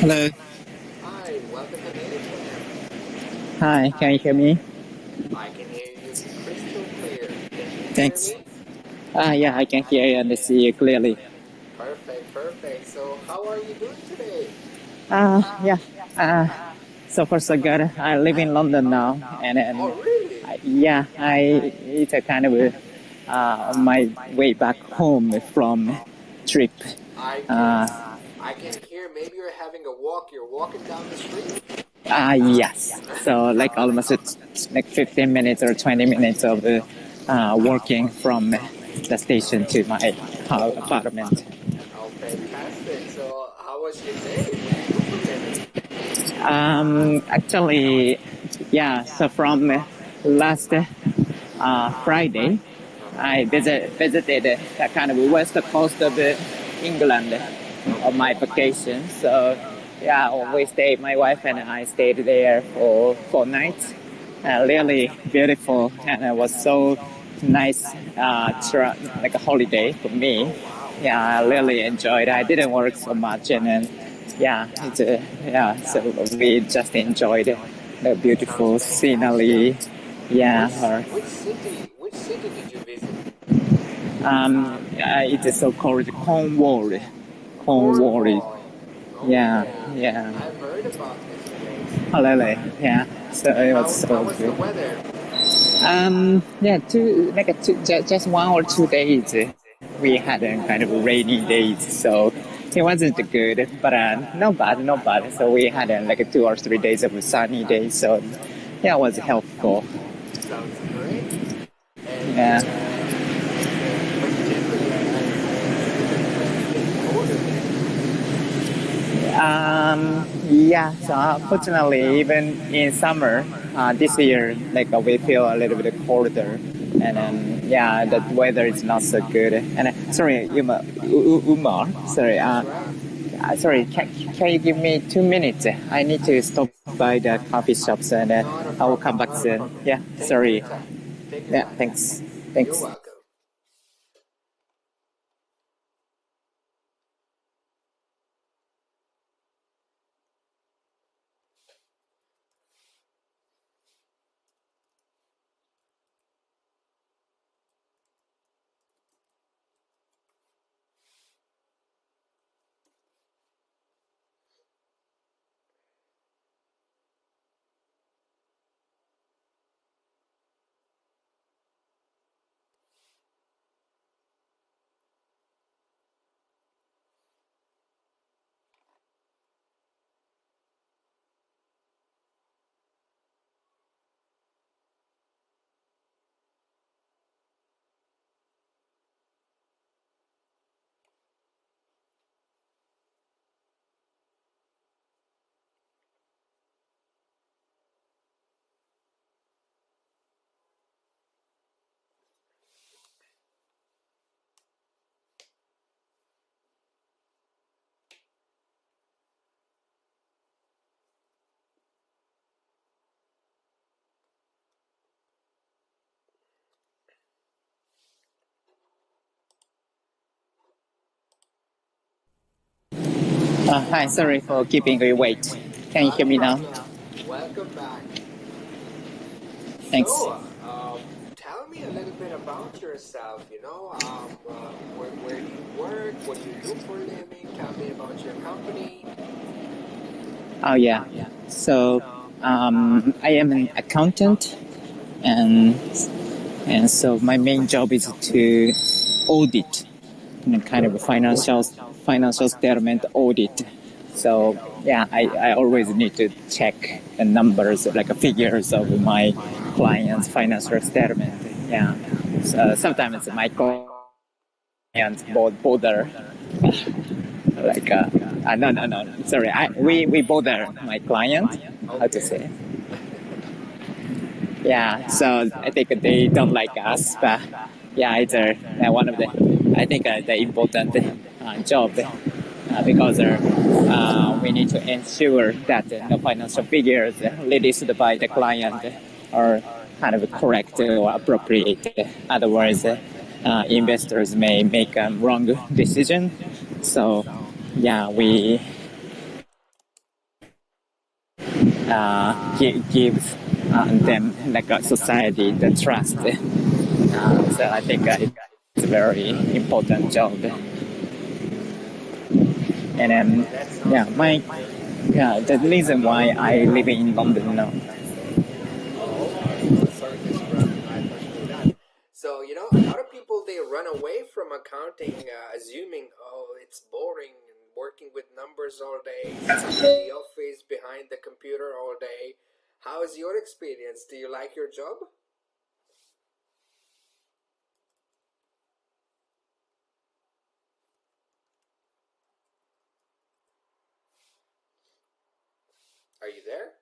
Hello. Hi, welcome to Anytime. Hi, can you hear me? I can hear you crystal clear. Can you hear Thanks. me? Yeah, I can hear you and see you clearly. Perfect, perfect. So, how are you doing today? Yeah. Uh, so far so good. I live in London now, and Oh, then, really? yeah, it's a kind of on my way back home from trip. I can Uh, I can hear maybe you're having a walk. You're walking down the street? yes. So like almost like 15 minutes or 20 minutes of walking from the station to my apartment. Oh, fantastic. So, how was your day? What do you do for a living? Actually, yeah. So from last Friday, I visited the kind of west coast of England on my Okay. vacation. So yeah, we stayed. My wife and I stayed there for 4 nights. Really beautiful, and it was so nice. Like a holiday for me. Oh, wow. Yeah, I really enjoyed. I didn't work so much, and then yeah, it's yeah. So we just enjoyed the Sounds beautiful fantastic. scenery. Yeah, Which or which city did you visit? it is so called Cornwall. Cornwall. Cornwall. Yeah, Okay. yeah. I've heard about this place. Halele. Yeah. So And it was how so was the good. weather? Yeah, just 1 or 2 days. We had a kind of rainy days, so it wasn't good, but not bad, not bad. So we had like 2 or 3 days of sunny days, so yeah, it was helpful. Sounds great. And Yeah. but generally, I imagine it's getting colder there. Yeah, so unfortunately, even in summer, this year, like we feel a little bit colder, and then Okay. yeah, the weather is not so good. And sorry, Umar, sorry, That's right. sorry, can you give me 2 minutes? I need to stop by the coffee shops, and Not a I will come problem. back Not a soon. problem. Yeah, Take your sorry. time. Take your Yeah, time. thanks, You're thanks. welcome. Hi, sorry for keeping you wait. Can you Not hear a me now? problem. Welcome back. Thanks. So, tell me a little bit about yourself. Where do you work? What do you do for a living? Tell me about your company. Oh yeah. So I am an accountant, and so my main job is to audit, kind of a financial statement audit. So yeah, I always need to check the numbers, like figures of my clients' financial statement. Yeah. So sometimes my clients bother like no, sorry, we bother my client, how to Okay. say. Yeah, so I think they don't like us, but yeah, it's one of the, I think the important job, because we need to ensure that the financial figures released by the client are kind of correct or appropriate. Otherwise, investors may make a wrong decision. So yeah, we gives them like a society the trust. So I think it's a very important job. And That yeah, sounds great. the reason why I live in London now. Oh, I'm so sorry to hear about your life. Actually, that. So a lot of people they run away from accounting, assuming it's boring and working with numbers all day, stuck in the office behind the computer all day. How is your experience? Do you like your job? Are you there?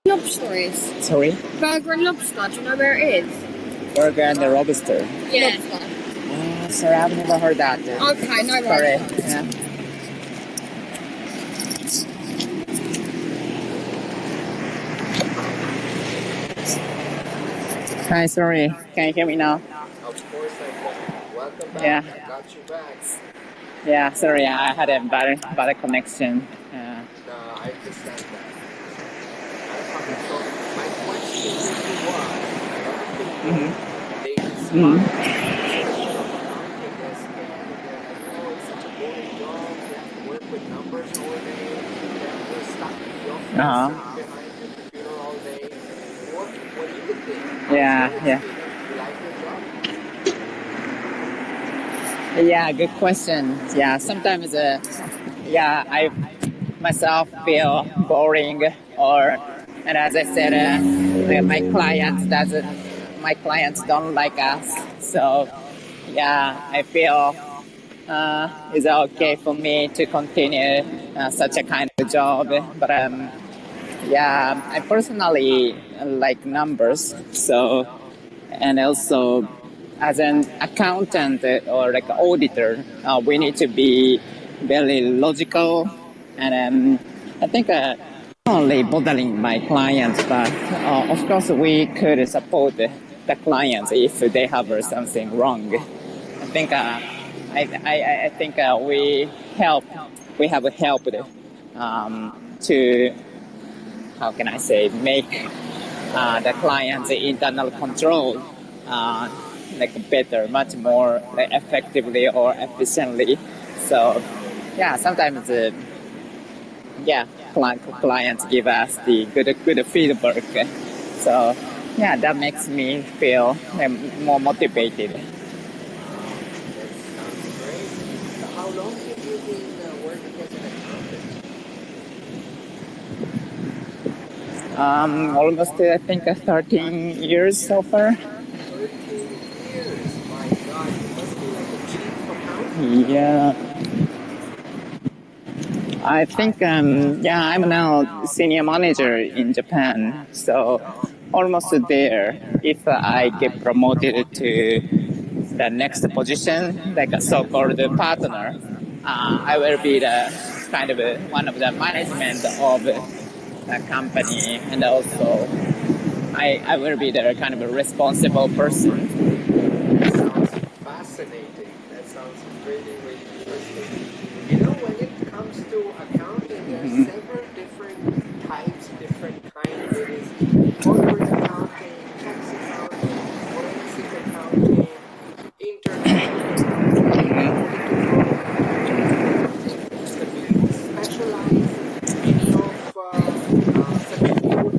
Lobster is. Sorry, Burger and lobster, do you know where it is? burger and the lobster. Yeah. Sorry, I've never heard that. Okay, no Sorry. worries. Yeah. Hi, sorry. Can you hear me now? Of course I can. Welcome Yeah. back. I got you back. Yeah, sorry, I had a bad connection. No, I understand that. I understand that. Not a problem. So my question to you was, a lot of people Mhm. they Mhm. despise the profession of accounting. They're scared and they're like, oh, it's such a boring job. We have to work with numbers all day. We're stuck in the office, Uh-huh. behind the computer all day. What do you think? How's Yeah, your yeah. experience? Do you like your job? Yeah, good question. Yeah, sometimes, yeah, I myself feel boring, or, and as I said, my clients don't like us. So, yeah, I feel it's okay for me to continue such a kind of job. But yeah, I personally like numbers. So, and also as an accountant or like auditor, we need to be very logical. And I think not only bothering my clients, but of course we could support the clients if they have something wrong. I think I think we have helped to, how can I say, make the client's internal control uh, like better, much more like effectively or efficiently. So yeah, sometimes yeah, clients give us the good feedback. So yeah, that makes me feel more motivated. Wow, that sounds great. So how long have you been working as an accountant? Almost I think 13 years so far. 13 years. My God, you must be like a chief accountant now. Yeah, I think yeah, I'm now senior manager in Japan, so almost there. If I get promoted to the next position, like a so-called partner, I will be the kind of one of the management of the company, and also I will be the kind of a responsible person. That sounds fascinating. That sounds really, really interesting. When it comes to accounting, there are several different types, different kind. There is corporate accounting, tax accounting, forensic accounting, international accounting, technical accounting. But do you specialize in any of such a field?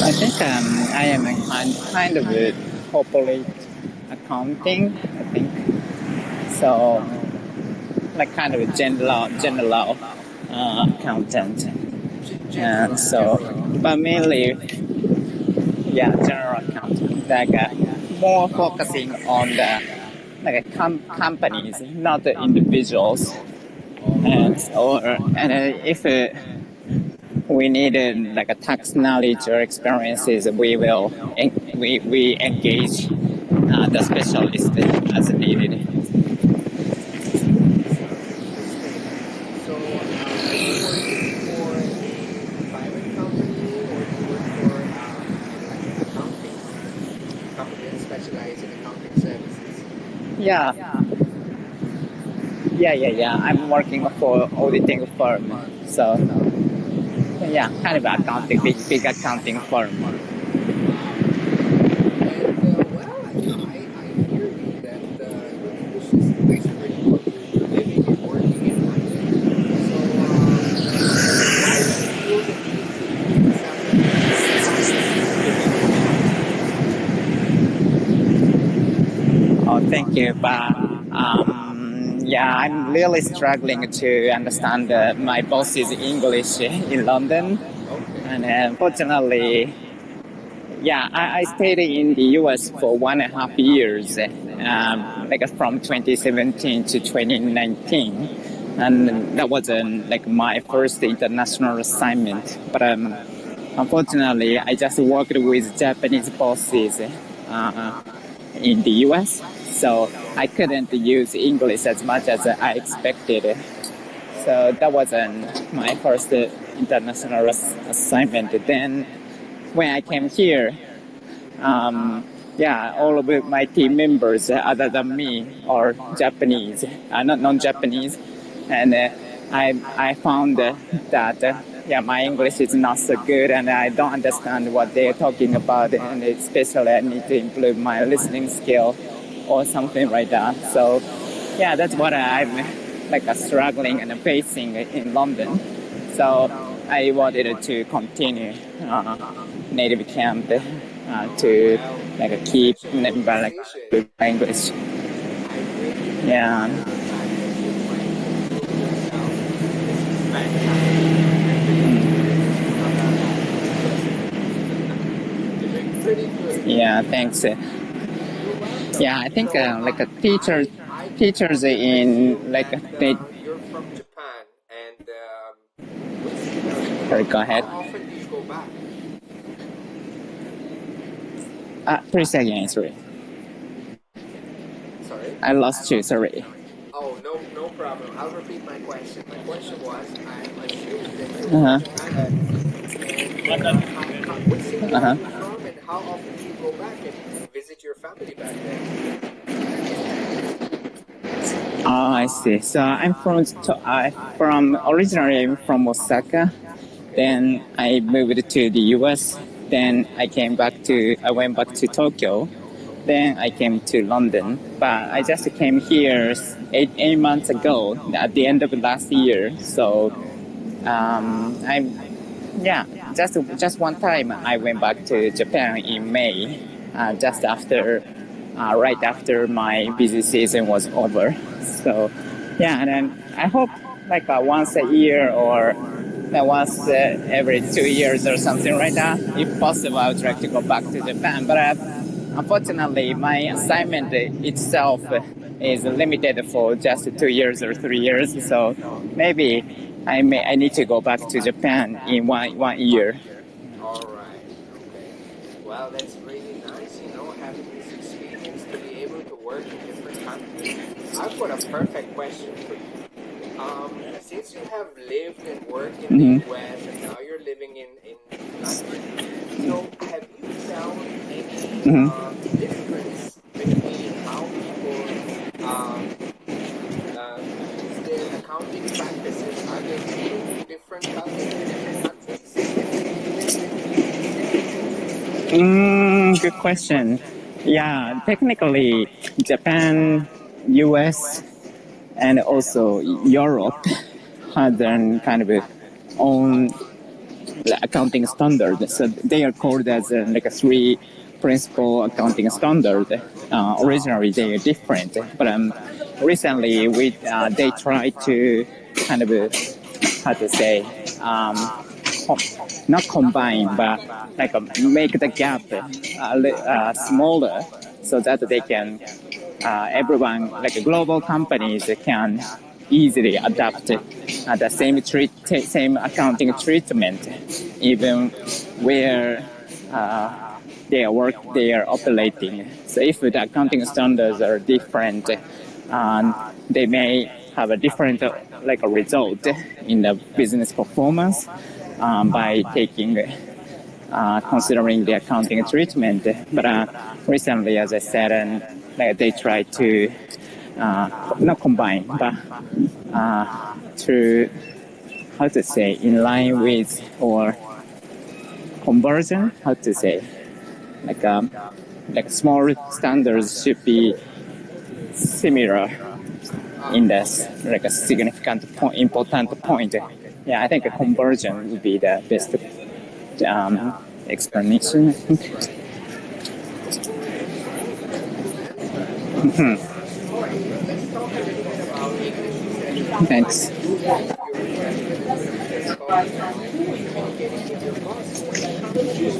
I think I am a kind of a corporate accounting. I think so, like kind of a general accountant. And so, General accountant. but mainly, yeah, general accountant. Like more focusing on the like companies, not the individuals. All And right. or and if we needed like a tax knowledge or experiences, we engage the specialist as needed. Sounds interesting. So, are you working for a private company or do you work for like an accounting company that specializes in accounting services? Yeah, yeah. I'm working for auditing firm, so yeah, kind of accounting, big accounting firm. Wow. And I hear you that your English is pretty good. You're living and working in London. So, why do you feel the need to leave family and live in London? Oh, thank you. But yeah, I'm really struggling to understand my boss's English in London, Okay. and unfortunately, yeah, I stayed in the U.S. for 1.5 years, like from 2017 to 2019, and that was like my first international assignment. But unfortunately, I just worked with Japanese bosses in the US, so I couldn't use English as much as I expected. So that wasn't my first international assignment. Then when I came here, yeah, all of my team members, other than me, are Japanese, not non-Japanese, and I found that yeah, my English is not so good, and I don't understand what they're talking about, and especially I need to improve my listening skill, or something like that. So yeah, that's what I'm like struggling and facing in London. So I wanted to continue native camp to Well, like keep such a good like decision. English. I really Yeah. admire the fact that you're trying to improve yourself. This is fantastic. I really do. Impressive. You're doing pretty good. Yeah. Thanks. You're welcome. Yeah, I think like a I can teachers totally in presume like that they. you're from Japan, and speaking Sorry, about go that, how ahead. often do you go back? Please say again. Sorry, Sorry. I lost you. Sorry. Oh, no problem. I'll repeat my question. My question was, I'm assuming that you're Uh from huh. Japan, and which city Uh are huh. you from, and how often do you go back and visit your family back there? Oh, I see. So I from originally I'm from Osaka. Okay. Then I moved to the U.S. Then I went back to Tokyo. Then I came to London. But I just came here 8 months ago at the end of last year. So I'm yeah, just one time I went back to Japan in May, just after, right after my busy season was over. So, yeah, and then I hope like once a year or once every 2 years or something like that. If possible, I would like to go back to Japan. But unfortunately, my assignment itself is limited for just 2 years or 3 years. So maybe I need to go back to Japan in one year. All right. Okay. Well, that's really nice, having this experience to be able to work in different countries. I've got a perfect question for you. Since you have lived and worked in the Hmm. US and now you're living in London, so have you found any Hmm. difference between how people use their accounting practices? Are they really different in different countries? Good question. Yeah, technically, Japan, US, and also Europe has their kind of own accounting standard. So they are called as like a three principal accounting standard. Originally, they are different, but recently they try to kind of how to say not combine, but like make the gap smaller so that they can everyone like global companies can easily adapt the same accounting treatment, even where they are operating. So if the accounting standards are different, they may have a different like a result in the business performance by taking considering the accounting treatment. But recently, as I said, and they try to not combine, but to how to say in line with or conversion. How to say like small standards should be similar in this like a significant point, important point. Yeah, I think a conversion would be the best explanation. All right, let's talk a little bit about English. You said Thanks. you're really good at difficulty communicating with your boss. So when it comes to English,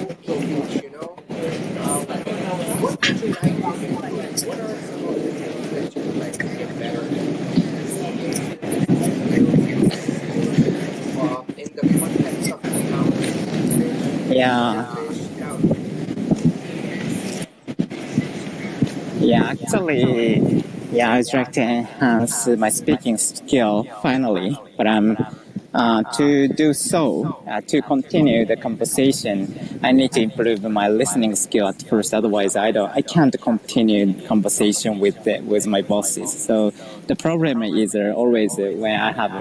what would you like to improve? What are some of the things that you would like to get better at? Communication skills, listening skills, in the context of accounting, Yeah, English. yeah. Actually, yeah. I was trying to enhance my speaking skill finally, but to do so, to continue the conversation, I need to improve my listening skill at first. Otherwise, I can't continue conversation with my bosses. So the problem is always when I have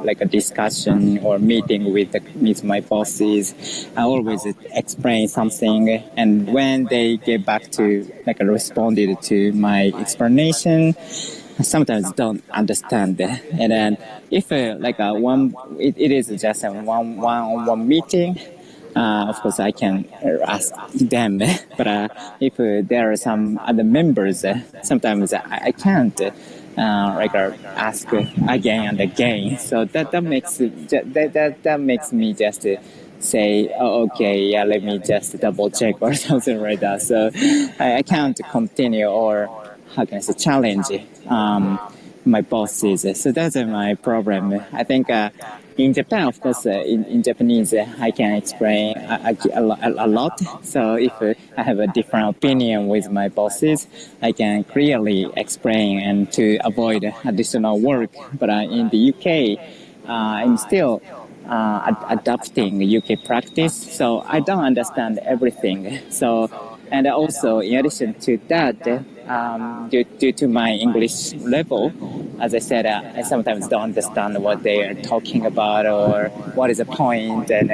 like a discussion or meeting with my bosses, I always explain something, and when they get back to like responded to my explanation, sometimes don't understand. And then if like a one, it is just a one meeting. Of course, I can ask them, but if there are some other members, sometimes I can't like ask again and again. So that makes me just say, oh, okay, yeah, let me just double check or something like that. So I can't continue or how can I say challenge my bosses. So that's my problem. I think in Japan, of course, in Japanese, I can explain a lot. So if I have a different opinion with my bosses, I can clearly explain and to avoid additional work. But in the UK, I'm still adapting UK practice, so I don't understand everything. So, and also in addition to that, due to my English level, as I said, I sometimes don't understand what they are talking about or what is the point and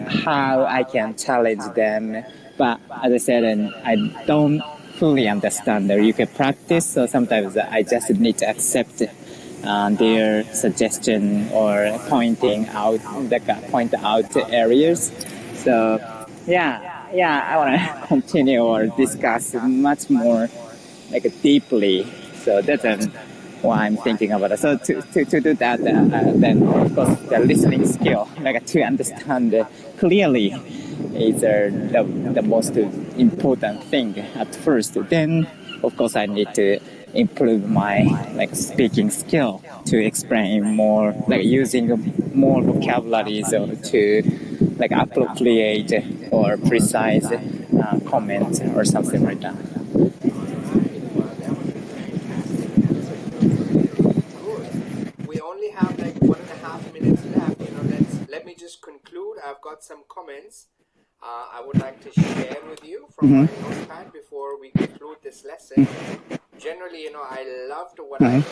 how I can challenge them. But as I said, and I don't fully understand the UK practice, so sometimes I just need to accept their suggestion or pointing out point out areas. So yeah, I want to continue or discuss much more like deeply. So that's what I'm thinking about it. So to do that, then of course the listening skill, like to understand clearly, is the most important thing at first. Then of course I need to improve my like speaking skill to explain more, like using more vocabularies or to like appropriate or precise comments or something like that. Right. Well, that was a fantastic answer. Really good. We only have like 1.5 minutes left. Let me just conclude. I've got some comments I would like to share with you from my notepad before we conclude this lesson. Generally, I loved what I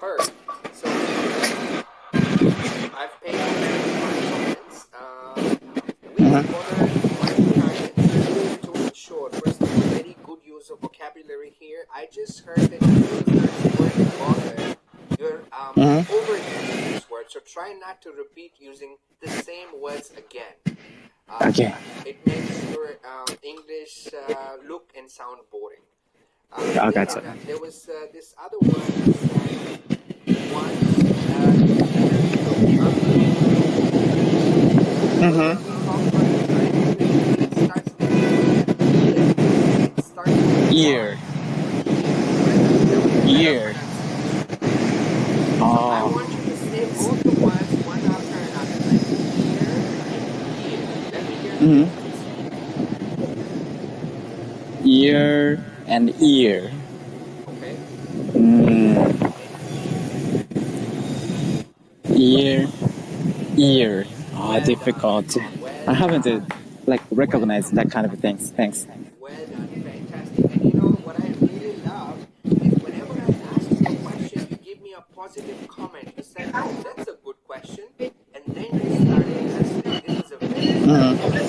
heard. So I've paid attention to my comments. We have covered multiple times to ensure, first of all, very good use of vocabulary here. I just heard that you use this word bother. You're overusing this word, so try not to repeat using the same words again. Okay. It makes your English look and sound boring. Gotcha. There was this other word you said once. Earlier we talked about the time period. It starts with E. It starts with Year. Y. Right? That was a better Year. pronunciation. Ear and ear. Okay. Ear. Oh, difficult. I haven't recognized that kind of things. Thanks. Well done, fantastic. And you know what I really love is whenever I ask you a question, you give me a positive comment. You said, "Oh, that's a good question," and then you started listening. This is a very good